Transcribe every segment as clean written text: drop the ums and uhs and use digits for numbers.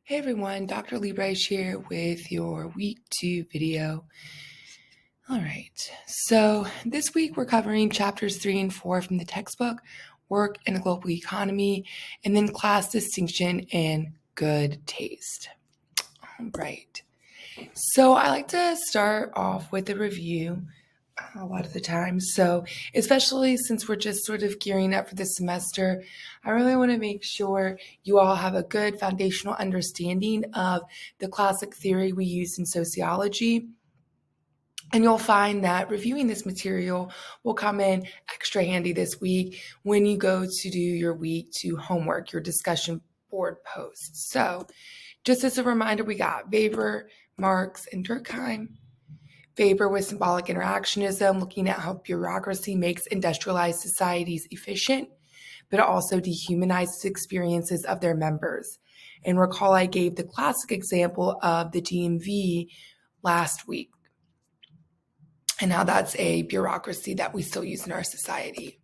Hey everyone, Dr. Libre's here with your week 2 video. All right, so this week we're covering chapters 3 and 4 from the textbook, Work in a Global Economy, and then Class Distinction and Good Taste. All right, so I like to start off with a review a lot of the time. So, especially since we're just sort of gearing up for the semester, I really want to make sure you all have a good foundational understanding of the classic theory we use in sociology. And you'll find that reviewing this material will come in extra handy this week when you go to do your week 2 homework, your discussion board posts. So, just as a reminder, we got Weber, Marx, and Durkheim. Weber with symbolic interactionism, looking at how bureaucracy makes industrialized societies efficient, but it also dehumanizes experiences of their members. And recall I gave the classic example of the DMV last week and how that's a bureaucracy that we still use in our society.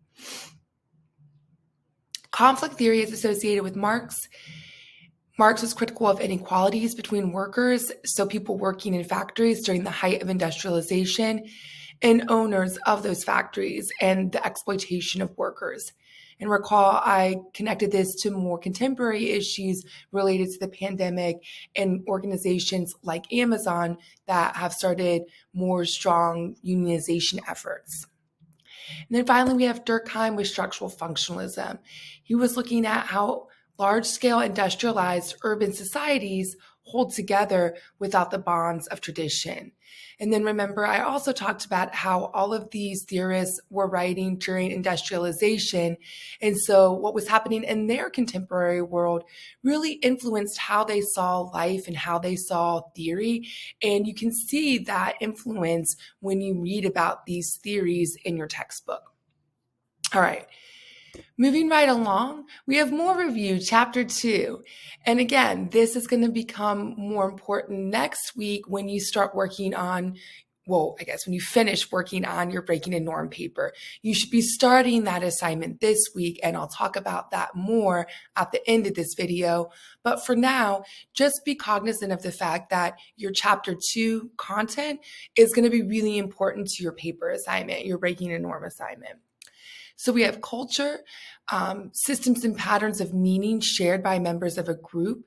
Conflict theory is associated with Marx. Marx was critical of inequalities between workers, so people working in factories during the height of industrialization, and owners of those factories and the exploitation of workers. And recall, I connected this to more contemporary issues related to the pandemic and organizations like Amazon that have started more strong unionization efforts. And then finally, we have Durkheim with structural functionalism. He was looking at how large-scale industrialized urban societies hold together without the bonds of tradition. And then remember, I also talked about how all of these theorists were writing during industrialization. And so what was happening in their contemporary world really influenced how they saw life and how they saw theory. And you can see that influence when you read about these theories in your textbook. All right. Moving right along, we have more review, chapter 2. And again, this is going to become more important next week when you start working on, when you finish working on your breaking a norm paper. You should be starting that assignment this week, and I'll talk about that more at the end of this video. But for now, just be cognizant of the fact that your chapter 2 content is going to be really important to your paper assignment, your breaking a norm assignment. So we have culture, systems and patterns of meaning shared by members of a group.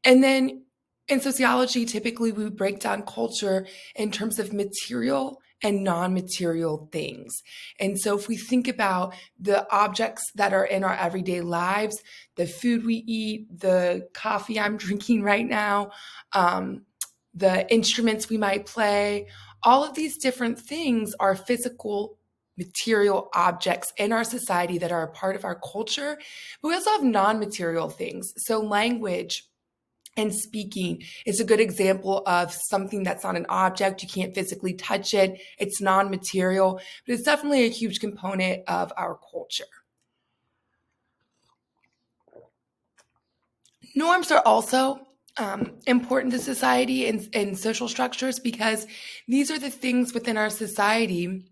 And then in sociology, typically we break down culture in terms of material and non-material things. And so if we think about the objects that are in our everyday lives, the food we eat, the coffee I'm drinking right now, the instruments we might play, all of these different things are physical material objects in our society that are a part of our culture, but we also have non-material things. So language and speaking is a good example of something that's not an object. You can't physically touch it. It's non-material, but it's definitely a huge component of our culture. Norms are also important to society and social structures because these are the things within our society,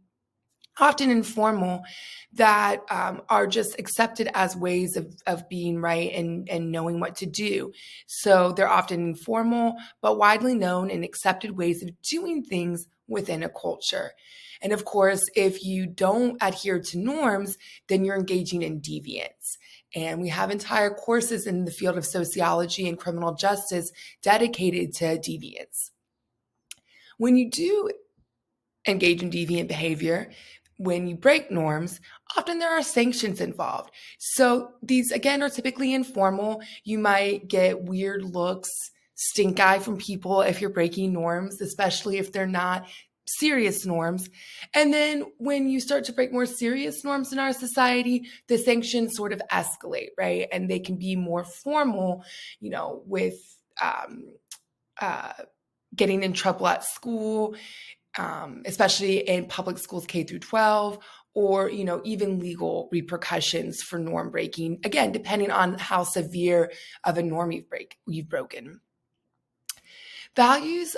often informal, that are just accepted as ways of being right and knowing what to do. So they're often informal, but widely known and accepted ways of doing things within a culture. And of course, if you don't adhere to norms, then you're engaging in deviance. And we have entire courses in the field of sociology and criminal justice dedicated to deviance. When you do engage in deviant behavior, when you break norms, often there are sanctions involved. So these, again, are typically informal. You might get weird looks, stink eye from people if you're breaking norms, especially if they're not serious norms. And then when you start to break more serious norms in our society, the sanctions sort of escalate, right? And they can be more formal, with getting in trouble at school, especially in public schools K through 12, or even legal repercussions for norm breaking, again, depending on how severe of a norm you've broken. Values,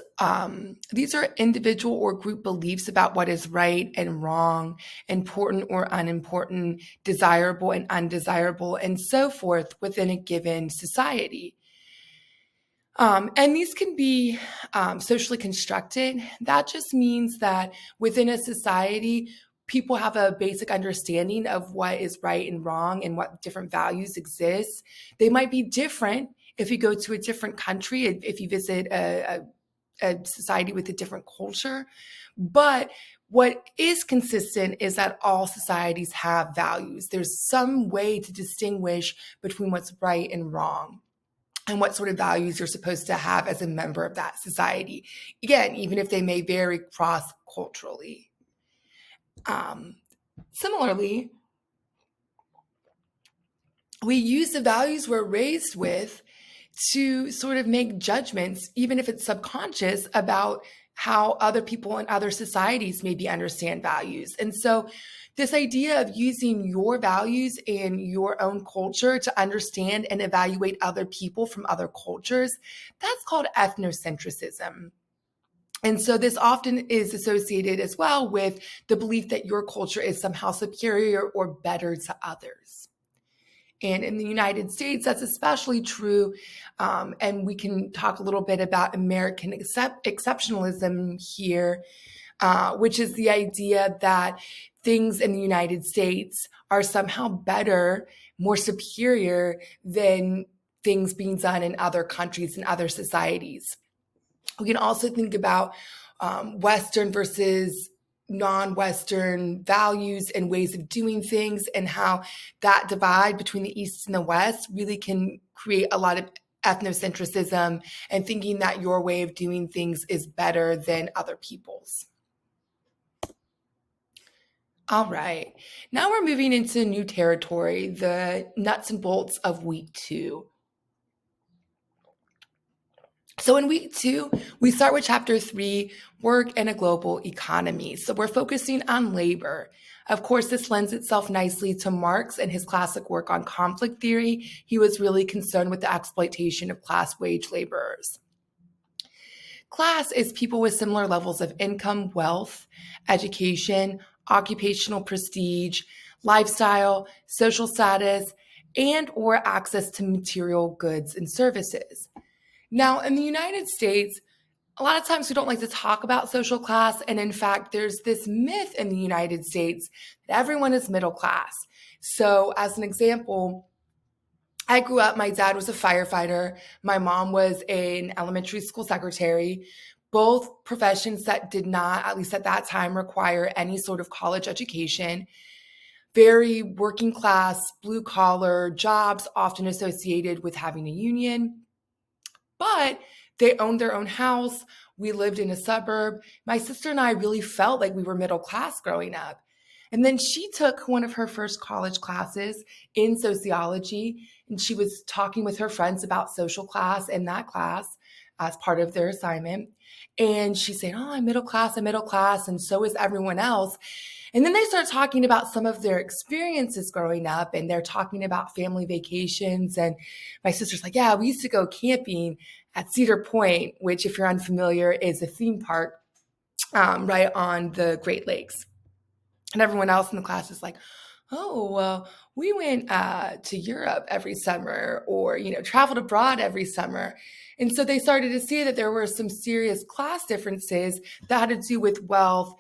these are individual or group beliefs about what is right and wrong, important or unimportant, desirable and undesirable, and so forth within a given society. And these can be socially constructed. That just means that within a society, people have a basic understanding of what is right and wrong and what different values exist. They might be different if you go to a different country, if you visit a society with a different culture. But what is consistent is that all societies have values. There's some way to distinguish between what's right and wrong and what sort of values you're supposed to have as a member of that society. Again, even if they may vary cross culturally. Similarly, we use the values we're raised with to sort of make judgments, even if it's subconscious, about how other people in other societies maybe understand values. And so this idea of using your values in your own culture to understand and evaluate other people from other cultures, that's called ethnocentrism. And so this often is associated as well with the belief that your culture is somehow superior or better to others. And in the United States, that's especially true. And we can talk a little bit about American exceptionalism here, which is the idea that things in the United States are somehow better, more superior than things being done in other countries and other societies. We can also think about Western versus non-Western values and ways of doing things, and how that divide between the East and the West really can create a lot of ethnocentrism and thinking that your way of doing things is better than other people's. All right, now we're moving into new territory, the nuts and bolts of week 2. So in week 2, we start with chapter 3, work in a global economy. So we're focusing on labor. Of course, this lends itself nicely to Marx and his classic work on conflict theory. He was really concerned with the exploitation of class wage laborers. Class is people with similar levels of income, wealth, education, occupational prestige, lifestyle, social status, and or access to material goods and services. Now, in the United States, a lot of times we don't like to talk about social class. And in fact, there's this myth in the United States that everyone is middle class. So as an example, I grew up, my dad was a firefighter. My mom was an elementary school secretary, both professions that did not, at least at that time, require any sort of college education. Very working class, blue collar jobs, often associated with having a union. But they owned their own house. We lived in a suburb. My sister and I really felt like we were middle class growing up. And then she took one of her first college classes in sociology, and she was talking with her friends about social class in that class as part of their assignment. And she said, "Oh, I'm middle class, and so is everyone else." And then they start talking about some of their experiences growing up, and they're talking about family vacations. And my sister's like, "Yeah, we used to go camping at Cedar Point," which, if you're unfamiliar, is a theme park right on the Great Lakes. And everyone else in the class is like, "Oh, well, we went to Europe every summer, or, traveled abroad every summer." And so they started to see that there were some serious class differences that had to do with wealth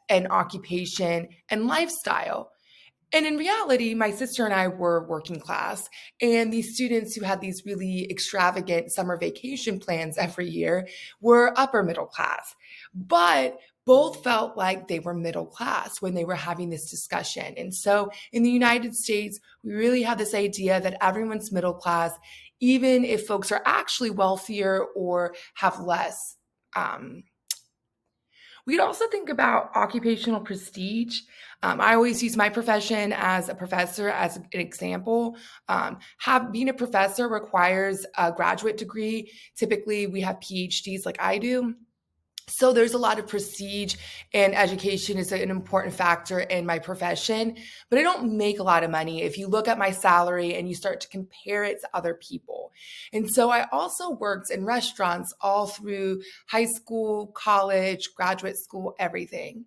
and occupation and lifestyle. And in reality, my sister and I were working class, and these students who had these really extravagant summer vacation plans every year were upper middle class. But both felt like they were middle class when they were having this discussion. And so in the United States, we really have this idea that everyone's middle class, even if folks are actually wealthier or have less. We'd also think about occupational prestige. I always use my profession as a professor as an example. Being a professor requires a graduate degree. Typically, we have PhDs like I do. So there's a lot of prestige, and education is an important factor in my profession, but I don't make a lot of money if you look at my salary and you start to compare it to other people. And so I also worked in restaurants all through high school, college, graduate school, everything.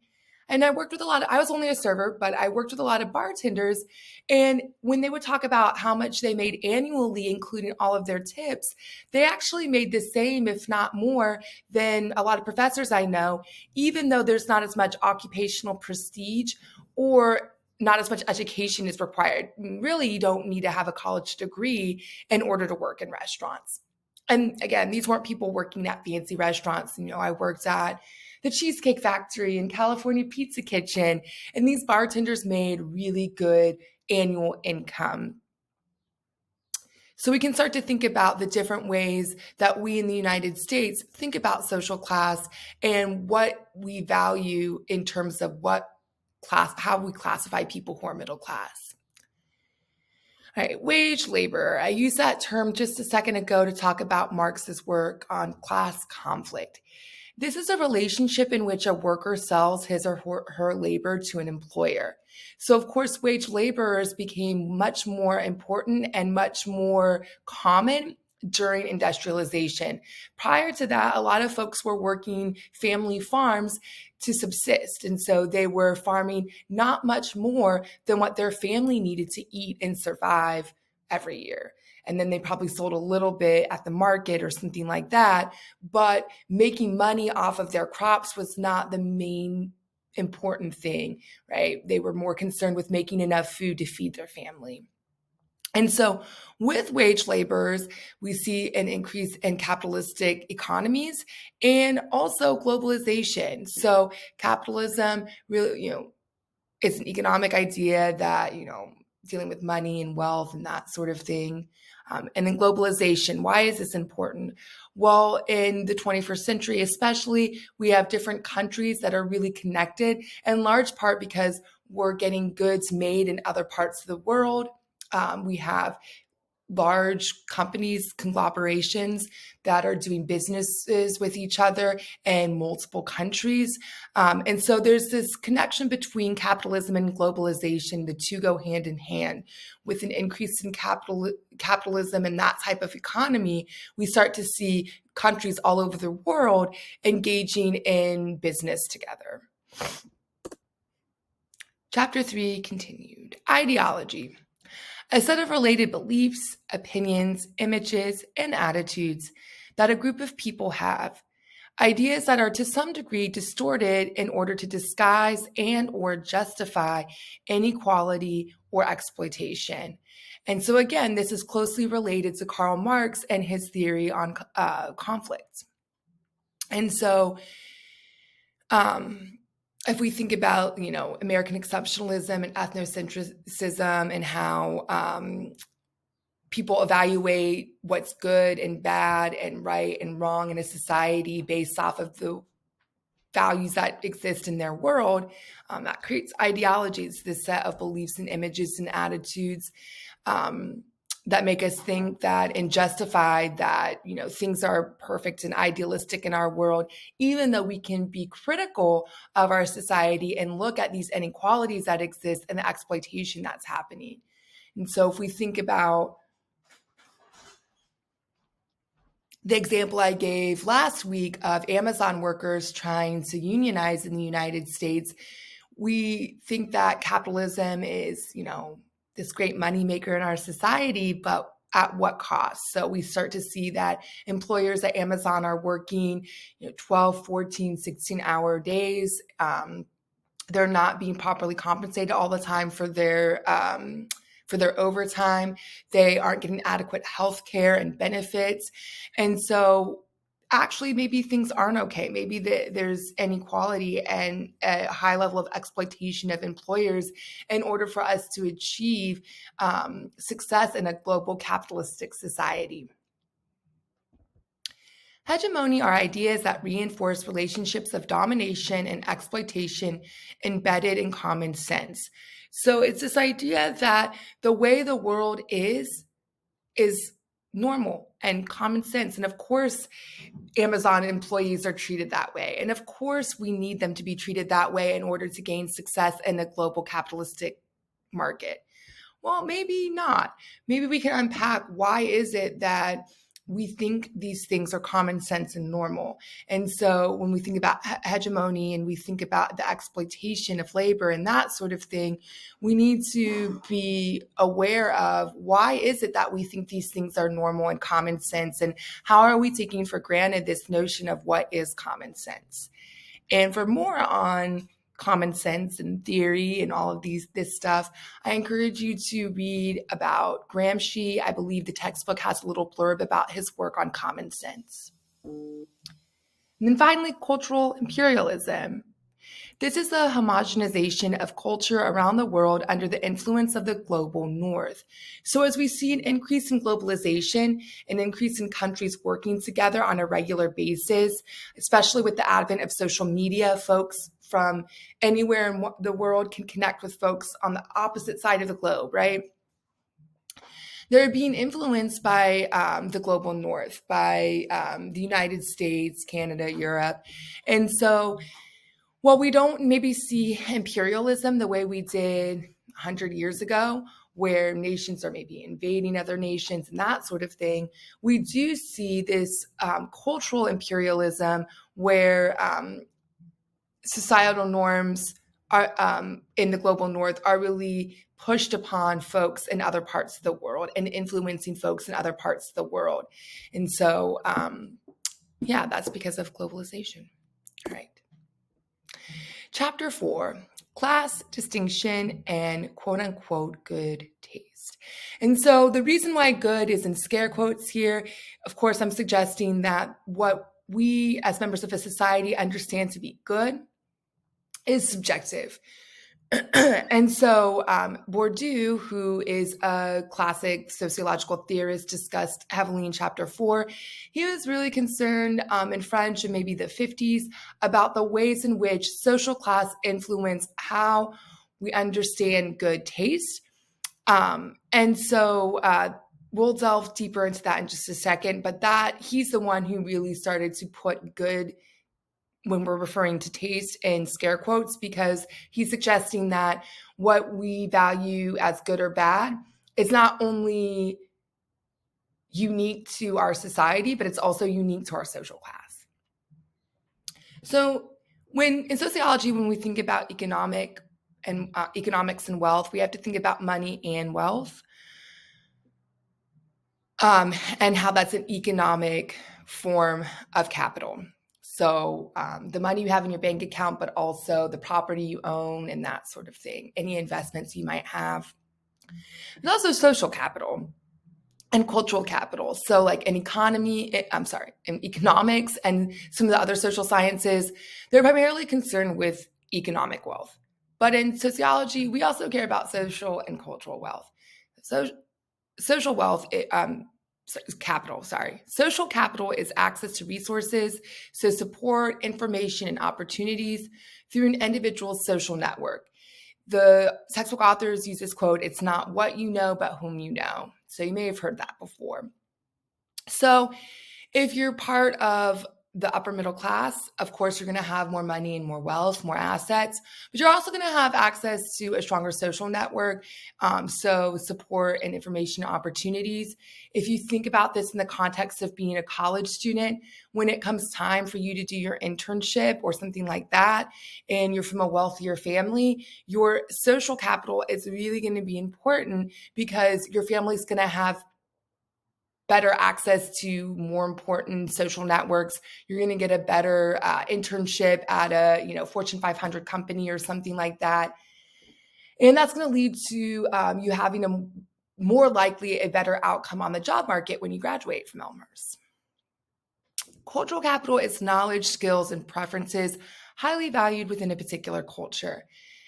And I was only a server, but I worked with a lot of bartenders. And when they would talk about how much they made annually, including all of their tips, they actually made the same, if not more, than a lot of professors I know, even though there's not as much occupational prestige or not as much education is required. Really, you don't need to have a college degree in order to work in restaurants. And again, these weren't people working at fancy restaurants. I worked at the Cheesecake Factory and California Pizza Kitchen, and these bartenders made really good annual income. So we can start to think about the different ways that we in the United States think about social class and what we value in terms of how we classify people who are middle class. All right, wage labor. I used that term just a second ago to talk about Marx's work on class conflict. This is a relationship in which a worker sells his or her labor to an employer. So, of course, wage laborers became much more important and much more common during industrialization. Prior to that, a lot of folks were working family farms to subsist. And so they were farming not much more than what their family needed to eat and survive every year. And then they probably sold a little bit at the market or something like that. But making money off of their crops was not the main important thing, right? They were more concerned with making enough food to feed their family. And so with wage laborers, we see an increase in capitalistic economies and also globalization. So capitalism really, it's an economic idea that, dealing with money and wealth and that sort of thing. And then globalization. Why is this important? Well, in the 21st century, especially, we have different countries that are really connected, in large part because we're getting goods made in other parts of the world. We have large companies, conglomerations that are doing businesses with each other in multiple countries. And so there's this connection between capitalism and globalization. The two go hand in hand. With an increase in capitalism and that type of economy, we start to see countries all over the world engaging in business together. Chapter 3 continued. Ideology. A set of related beliefs, opinions, images, and attitudes that a group of people have. Ideas that are to some degree distorted in order to disguise and or justify inequality or exploitation. And so again, this is closely related to Karl Marx and his theory on conflict. And so if we think about, American exceptionalism and ethnocentrism and how people evaluate what's good and bad and right and wrong in a society based off of the values that exist in their world, that creates ideologies, this set of beliefs and images and attitudes that make us think that and justify that, things are perfect and idealistic in our world, even though we can be critical of our society and look at these inequalities that exist and the exploitation that's happening. And so if we think about the example I gave last week of Amazon workers trying to unionize in the United States, we think that capitalism is, this great moneymaker in our society, but at what cost? So we start to see that employers at Amazon are working 12, 14, 16-hour days. They're not being properly compensated all the time for their overtime. They aren't getting adequate health care and benefits. And so actually maybe things aren't okay. Maybe there's inequality and a high level of exploitation of employers in order for us to achieve success in a global capitalistic society. Hegemony are ideas that reinforce relationships of domination and exploitation embedded in common sense. So it's this idea that the way the world is normal and common sense. And of course, Amazon employees are treated that way. And of course, we need them to be treated that way in order to gain success in a global capitalistic market. Well, maybe not. Maybe we can unpack why is it that we think these things are common sense and normal. And so when we think about hegemony and we think about the exploitation of labor and that sort of thing, we need to be aware of why is it that we think these things are normal and common sense, and how are we taking for granted this notion of what is common sense. And for more on common sense and theory and all of this stuff, I encourage you to read about Gramsci. I believe the textbook has a little blurb about his work on common sense. And then finally, cultural imperialism. This is the homogenization of culture around the world under the influence of the global north. So as we see an increase in globalization, an increase in countries working together on a regular basis, especially with the advent of social media, folks from anywhere in the world can connect with folks on the opposite side of the globe, right? They're being influenced by the global north, by the United States, Canada, Europe. And so while we don't maybe see imperialism the way we did 100 years ago, where nations are maybe invading other nations and that sort of thing, we do see this cultural imperialism where societal norms are in the global north are really pushed upon folks in other parts of the world and influencing folks in other parts of the world. And so, yeah, that's because of globalization. All right. Chapter 4, class distinction and quote unquote good taste. And so the reason why good is in scare quotes here, of course, I'm suggesting that what we as members of a society understand to be good is subjective. And so Bourdieu, who is a classic sociological theorist discussed heavily in chapter 4, he was really concerned in French in maybe the 50s about the ways in which social class influence how we understand good taste. And so we'll delve deeper into that in just a second, but that he's the one who really started to put good when we're referring to taste in scare quotes, because he's suggesting that what we value as good or bad is not only unique to our society, but it's also unique to our social class. So in sociology, when we think about economics and wealth, we have to think about money and wealth, and how that's an economic form of capital. So the money you have in your bank account, but also the property you own and that sort of thing, any investments you might have. There's also social capital and cultural capital. So like in economics and some of the other social sciences, they're primarily concerned with economic wealth. But in sociology, we also care about social and cultural wealth. So social wealth, Social capital is access to resources, so support, information, and opportunities through an individual's social network. The textbook authors use this quote, "It's not what you know, but whom you know." So you may have heard that before. So if you're part of the upper middle class, of course, you're going to have more money and more wealth, more assets, but you're also going to have access to a stronger social network, so support and information opportunities. If you think about this in the context of being a college student, when it comes time for you to do your internship or something like that, and you're from a wealthier family, your social capital is really going to be important because your family's going to have better access to more important social networks. You're going to get a better internship at a Fortune 500 company or something like that. And that's going to lead to you having a more likely a better outcome on the job market when you graduate from Elmhurst. Cultural capital is knowledge, skills, and preferences highly valued within a particular culture.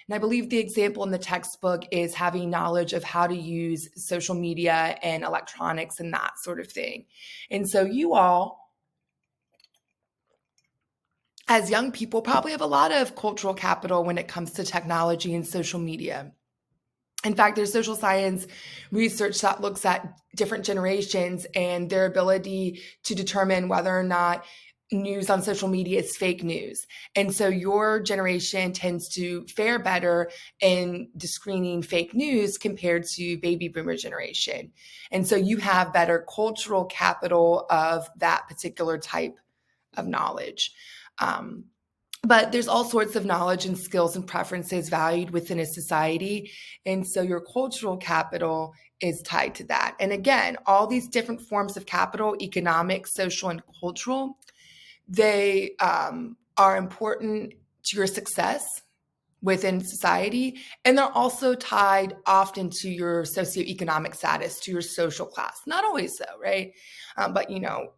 And I believe the example in the textbook is having knowledge of how to use social media and electronics and that sort of thing. And so you all, as young people, probably have a lot of cultural capital when it comes to technology and social media. In fact, there's social science research that looks at different generations and their ability to determine whether or not news on social media is fake news. And so your generation tends to fare better in screening fake news compared to baby boomer generation. And so you have better cultural capital of that particular type of knowledge. But there's all sorts of knowledge and skills and preferences valued within a society. And so your cultural capital is tied to that. And again, all these different forms of capital, economic, social, and cultural, they are important to your success within society. And they're also tied often to your socioeconomic status, to your social class. Not always so, right? But,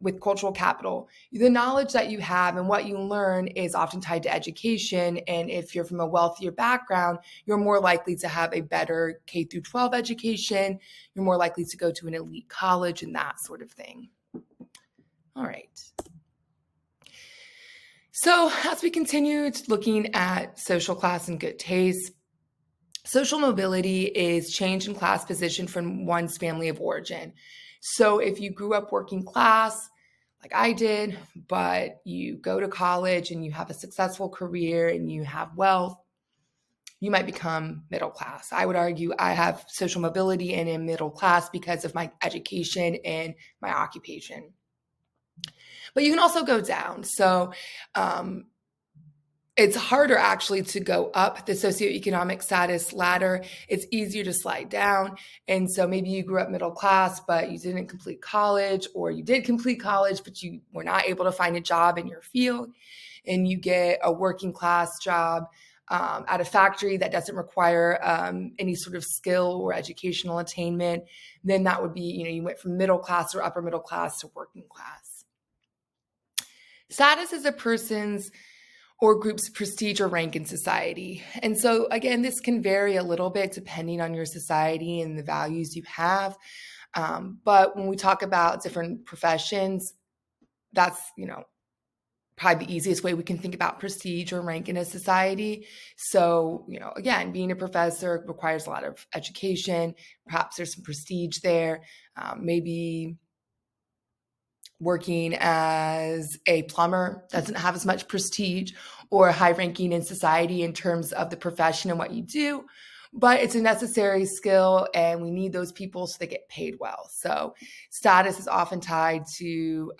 with cultural capital, the knowledge that you have and what you learn is often tied to education. And if you're from a wealthier background, you're more likely to have a better K through 12 education. You're more likely to go to an elite college and that sort of thing. All right. So as we continue looking at social class and good taste, social mobility is change in class position from one's family of origin. So if you grew up working class, like I did, but you go to college and you have a successful career and you have wealth, you might become middle class. I would argue I have social mobility and am middle class because of my education and my occupation. But you can also go down. So it's harder actually to go up the socioeconomic status ladder. It's easier to slide down. And so maybe you grew up middle class, but you didn't complete college, or you did complete college, but you were not able to find a job in your field. And you get a working class job at a factory that doesn't require any sort of skill or educational attainment. Then that would be, you went from middle class or upper middle class to working class. Status is a person's or group's prestige or rank in society. And so, again, this can vary a little bit depending on your society and the values you have. But when we talk about different professions, that's, probably the easiest way we can think about prestige or rank in a society. So, again, being a professor requires a lot of education. Perhaps there's some prestige there. Maybe working as a plumber doesn't have as much prestige or high ranking in society in terms of the profession and what you do, but it's a necessary skill and we need those people so they get paid well. So status is often tied to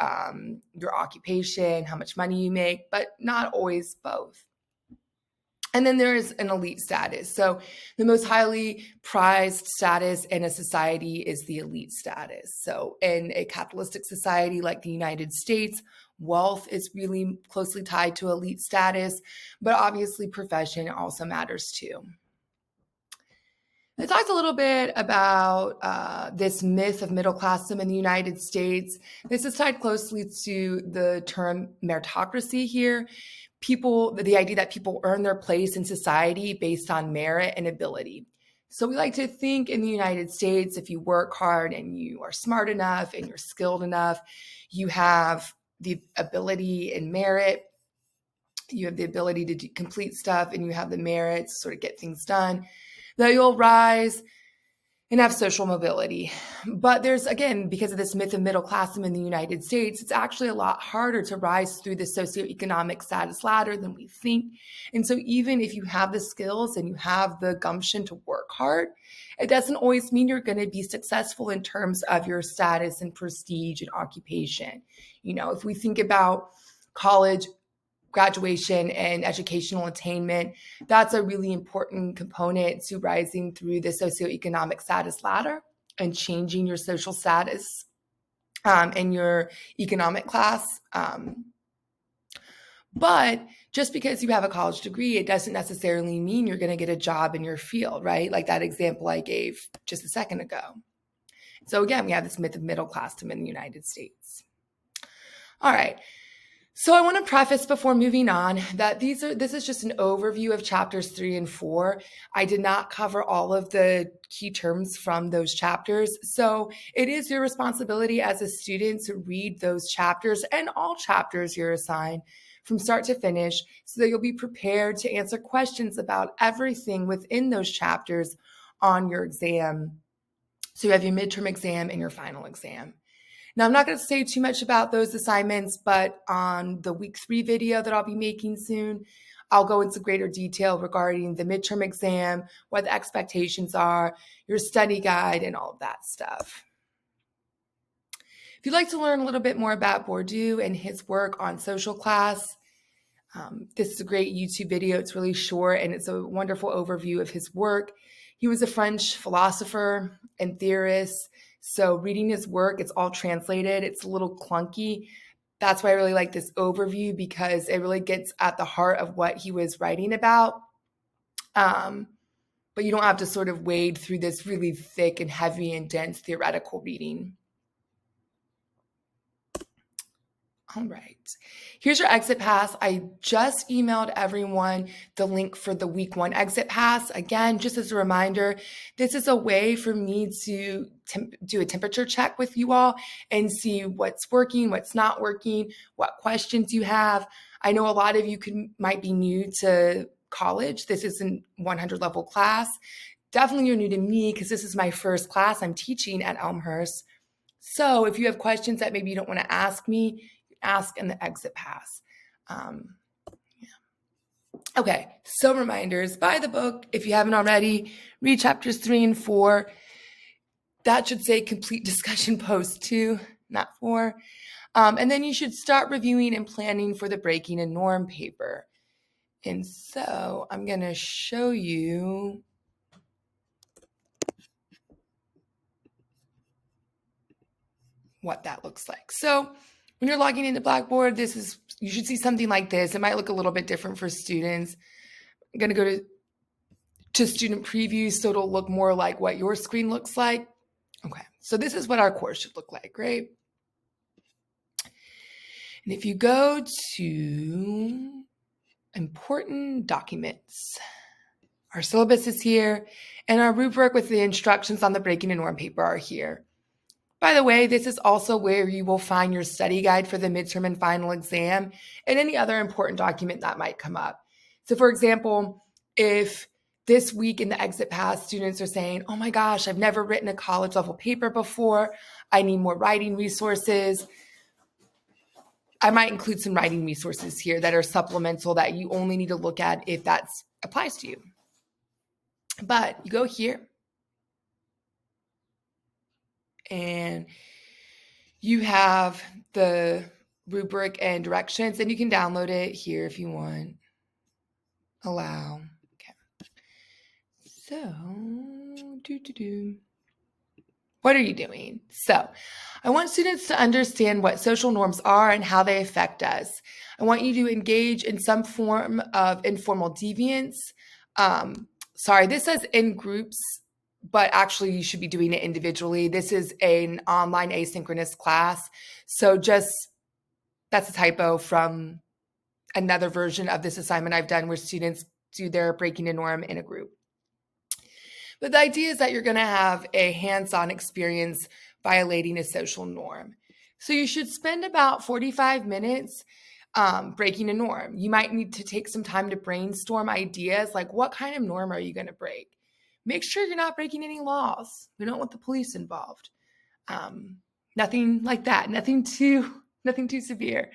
your occupation, how much money you make, but not always both. And then there is an elite status. So the most highly prized status in a society is the elite status. So in a capitalistic society like the United States, wealth is really closely tied to elite status, but obviously profession also matters too. I talked a little bit about this myth of middle classdom in the United States. This is tied closely to the term meritocracy here. The idea that people earn their place in society based on merit and ability. So we like to think in the United States, if you work hard and you are smart enough and you're skilled enough, you have the ability and merit, you have the ability to complete stuff, and you have the merit to sort of get things done, that you'll rise and have social mobility. But there's, again, because of this myth of middle classdom in the United States, it's actually a lot harder to rise through the socioeconomic status ladder than we think. And so even if you have the skills and you have the gumption to work hard, it doesn't always mean you're going to be successful in terms of your status and prestige and occupation. If we think about college graduation and educational attainment, that's a really important component to rising through the socioeconomic status ladder and changing your social status and your economic class. But just because you have a college degree, it doesn't necessarily mean you're going to get a job in your field, right? Like that example I gave just a second ago. So again, we have this myth of middle classdom in the United States. All right. So I want to preface before moving on that this is just an overview of chapters 3 and 4. I did not cover all of the key terms from those chapters. So it is your responsibility as a student to read those chapters and all chapters you're assigned from start to finish so that you'll be prepared to answer questions about everything within those chapters on your exam. So you have your midterm exam and your final exam. Now, I'm not going to say too much about those assignments, but on the week 3 video that I'll be making soon, I'll go into greater detail regarding the midterm exam, what the expectations are, your study guide, and all of that stuff. If you'd like to learn a little bit more about Bourdieu and his work on social class, this is a great YouTube video. It's really short and it's a wonderful overview of his work. He was a French philosopher and theorist. So reading his work, it's all translated. It's a little clunky. That's why I really like this overview, because it really gets at the heart of what he was writing about. But you don't have to sort of wade through this really thick and heavy and dense theoretical reading. All right. Here's your exit pass. I just emailed everyone the link for the week 1 exit pass. Again, just as a reminder, this is a way for me to do a temperature check with you all and see what's working, what's not working, what questions you have. I know a lot of you might be new to college. This isn't 100 level class. Definitely you're new to me because this is my first class I'm teaching at Elmhurst. So if you have questions that maybe you don't want to ask me, ask in the exit pass. Okay, so reminders, buy the book. If you haven't already, read chapters 3 and 4. That should say complete discussion post 2, not 4. And then you should start reviewing and planning for the breaking a norm paper. And so I'm going to show you what that looks like. So when you're logging into Blackboard, you should see something like this. It might look a little bit different for students. I'm going to go to student preview so it'll look more like what your screen looks like. Okay, so this is what our course should look like, right? And if you go to important documents, our syllabus is here, and our rubric with the instructions on the breaking a norm paper are here. By the way, this is also where you will find your study guide for the midterm and final exam and any other important document that might come up. So for example, if this week in the exit pass, students are saying, oh my gosh, I've never written a college level paper before. I need more writing resources. I might include some writing resources here that are supplemental that you only need to look at if that applies to you. But you go here and you have the rubric and directions, and you can download it here if you want. Allow. Okay. So, what are you doing? So, I want students to understand what social norms are and how they affect us. I want you to engage in some form of informal deviance. This says in groups, but actually you should be doing it individually. This is an online asynchronous class. So that's a typo from another version of this assignment I've done where students do their breaking a norm in a group. But the idea is that you're going to have a hands-on experience violating a social norm. So you should spend about 45 minutes breaking a norm. You might need to take some time to brainstorm ideas like what kind of norm are you going to break? Make sure you're not breaking any laws. We don't want the police involved. Nothing like that. Nothing too severe.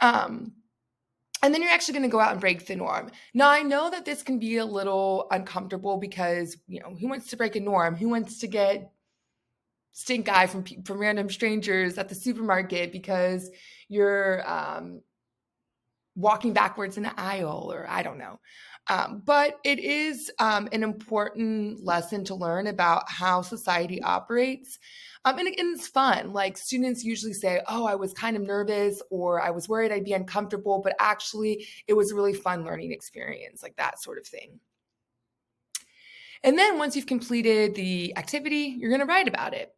And then you're actually going to go out and break the norm. Now, I know that this can be a little uncomfortable because, who wants to break a norm? Who wants to get stink eye from random strangers at the supermarket because you're walking backwards in an aisle, or I don't know. But it is an important lesson to learn about how society operates. And it's fun. Like students usually say, oh, I was kind of nervous or I was worried I'd be uncomfortable, but actually it was a really fun learning experience, like that sort of thing. And then once you've completed the activity, you're going to write about it.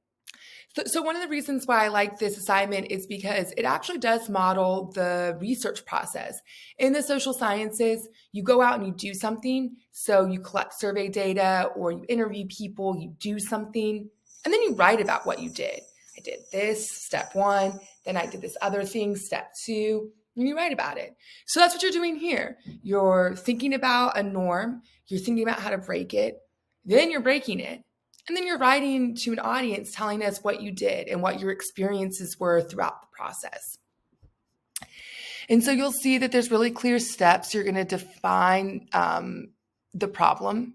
So one of the reasons why I like this assignment is because it actually does model the research process. In the social sciences, you go out and you do something. So you collect survey data or you interview people, you do something, and then you write about what you did. I did this, step 1, then I did this other thing, step 2, and you write about it. So that's what you're doing here. You're thinking about a norm, you're thinking about how to break it, then you're breaking it. And then you're writing to an audience telling us what you did and what your experiences were throughout the process. And so you'll see that there's really clear steps. You're going to define the problem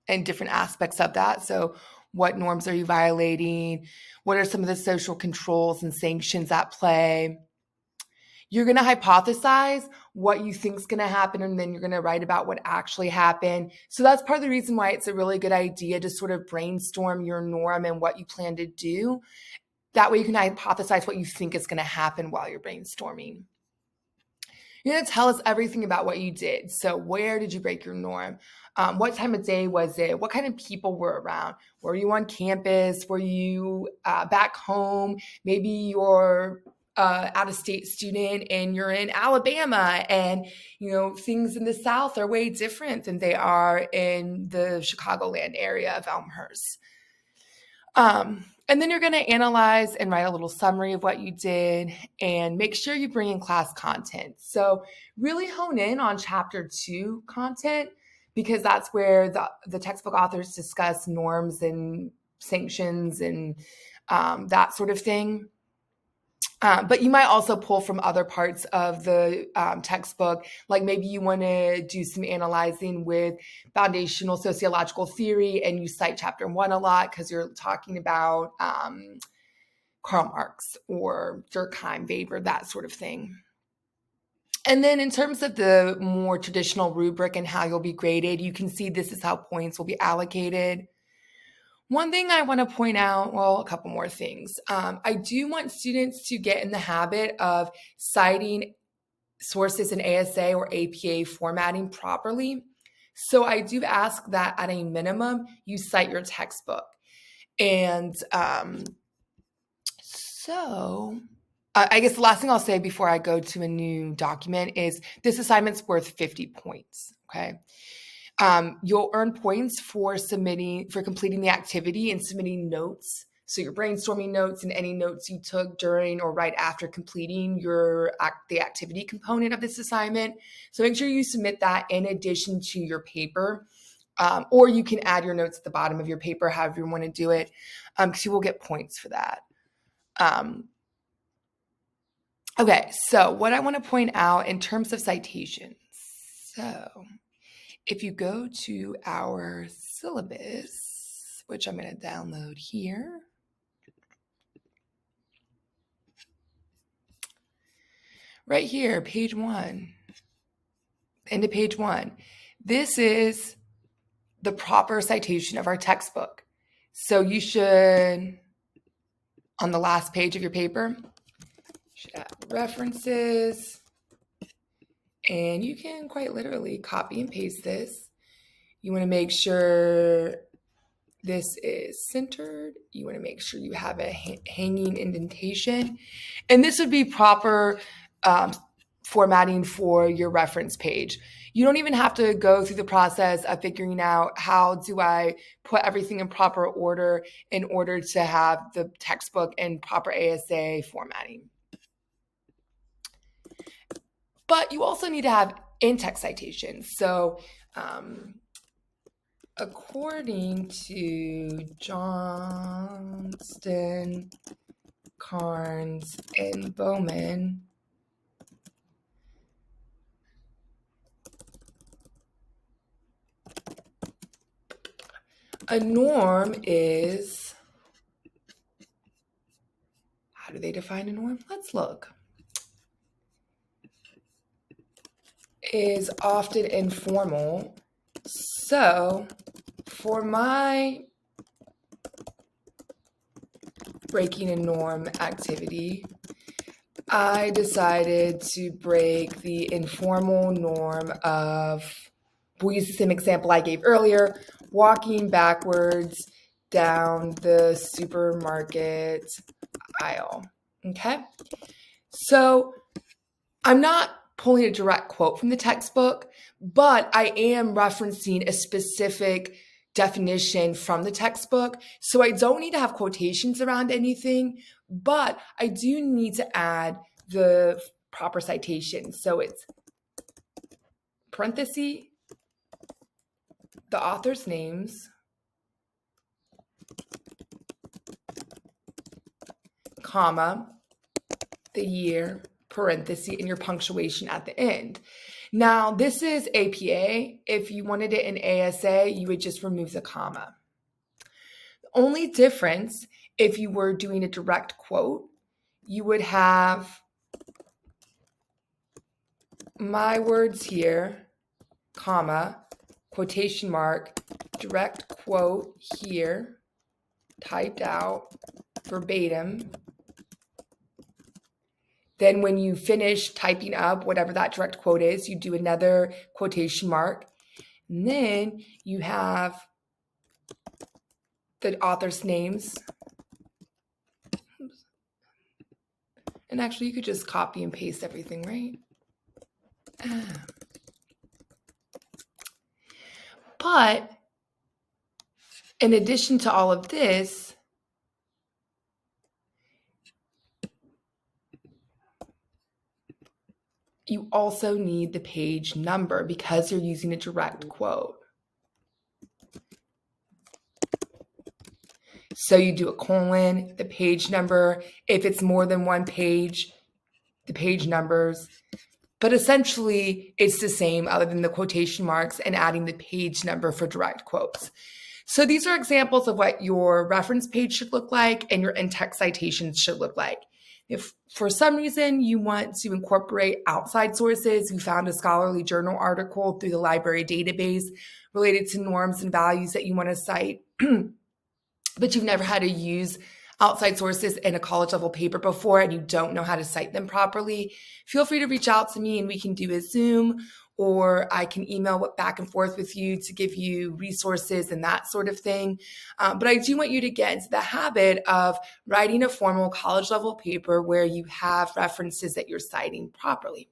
and different aspects of that. So what norms are you violating? What are some of the social controls and sanctions at play? You're going to hypothesize what you think is going to happen, and then you're going to write about what actually happened. So that's part of the reason why it's a really good idea to sort of brainstorm your norm and what you plan to do. That way you can hypothesize what you think is going to happen while you're brainstorming. You're going to tell us everything about what you did. So where did you break your norm? What time of day was it? What kind of people were around? Were you on campus? Were you back home? Maybe you're out-of-state student and you're in Alabama, and things in the South are way different than they are in the Chicagoland area of Elmhurst. And then you're going to analyze and write a little summary of what you did and make sure you bring in class content. So really hone in on chapter 2 content, because that's where the textbook authors discuss norms and sanctions and that sort of thing. But you might also pull from other parts of the textbook, like maybe you want to do some analyzing with foundational sociological theory, and you cite chapter 1 a lot because you're talking about Karl Marx or Durkheim, Weber, that sort of thing. And then in terms of the more traditional rubric and how you'll be graded, you can see this is how points will be allocated. One thing I want to point out, well, a couple more things. I do want students to get in the habit of citing sources in ASA or APA formatting properly. So I do ask that at a minimum, you cite your textbook. And I guess the last thing I'll say before I go to a new document is this assignment's worth 50 points, okay? You'll earn points for completing the activity and submitting notes. So your brainstorming notes and any notes you took during or right after completing the activity component of this assignment. So make sure you submit that in addition to your paper, or you can add your notes at the bottom of your paper, however you want to do it, because you will get points for that. Okay, so what I want to point out in terms of citations. So if you go to our syllabus, which I'm going to download here, right here, page 1, into page 1, this is the proper citation of our textbook. So you should, on the last page of your paper, you should add references. And you can quite literally copy and paste this. You want to make sure this is centered. You want to make sure you have a hanging indentation. And this would be proper formatting for your reference page. You don't even have to go through the process of figuring out how do I put everything in proper order in order to have the textbook in proper ASA formatting. But you also need to have in-text citations. So according to Johnston, Carnes, and Bowman, a norm is, how do they define a norm? Let's look. Is often informal. So for my breaking a norm activity, I decided to break the informal norm of, we'll use the same example I gave earlier, walking backwards down the supermarket aisle, okay? So I'm not pulling a direct quote from the textbook, but I am referencing a specific definition from the textbook. So I don't need to have quotations around anything, but I do need to add the proper citation. So it's parenthesis, the author's names, comma, the year, parenthesis, and your punctuation at the end. Now, this is APA. If you wanted it in ASA, you would just remove the comma. The only difference, if you were doing a direct quote, you would have my words here, comma, quotation mark, direct quote here, typed out, verbatim. Then when you finish typing up whatever that direct quote is, you do another quotation mark. And then you have the author's names. And actually, you could just copy and paste everything, right? But in addition to all of this, you also need the page number because you're using a direct quote. So you do a colon, the page number. If it's more than one page, the page numbers. But essentially, it's the same other than the quotation marks and adding the page number for direct quotes. So these are examples of what your reference page should look like and your in-text citations should look like. If for some reason you want to incorporate outside sources, you found a scholarly journal article through the library database related to norms and values that you want to cite, but you've never had to use outside sources in a college level paper before and you don't know how to cite them properly, feel free to reach out to me and we can do a Zoom, or I can email back and forth with you to give you resources and that sort of thing. But I do want you to get into the habit of writing a formal college level paper where you have references that you're citing properly.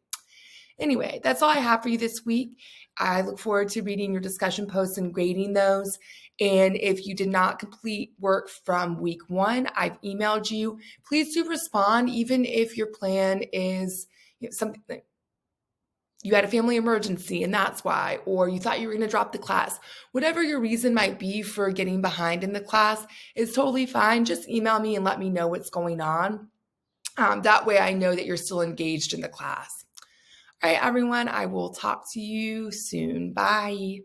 Anyway, that's all I have for you this week. I look forward to reading your discussion posts and grading those. And if you did not complete work from week 1, I've emailed you. Please do respond, even if your plan is something like you had a family emergency and that's why, or you thought you were going to drop the class. Whatever your reason might be for getting behind in the class is totally fine. Just email me and let me know what's going on. That way I know that you're still engaged in the class. All right, everyone, I will talk to you soon. Bye.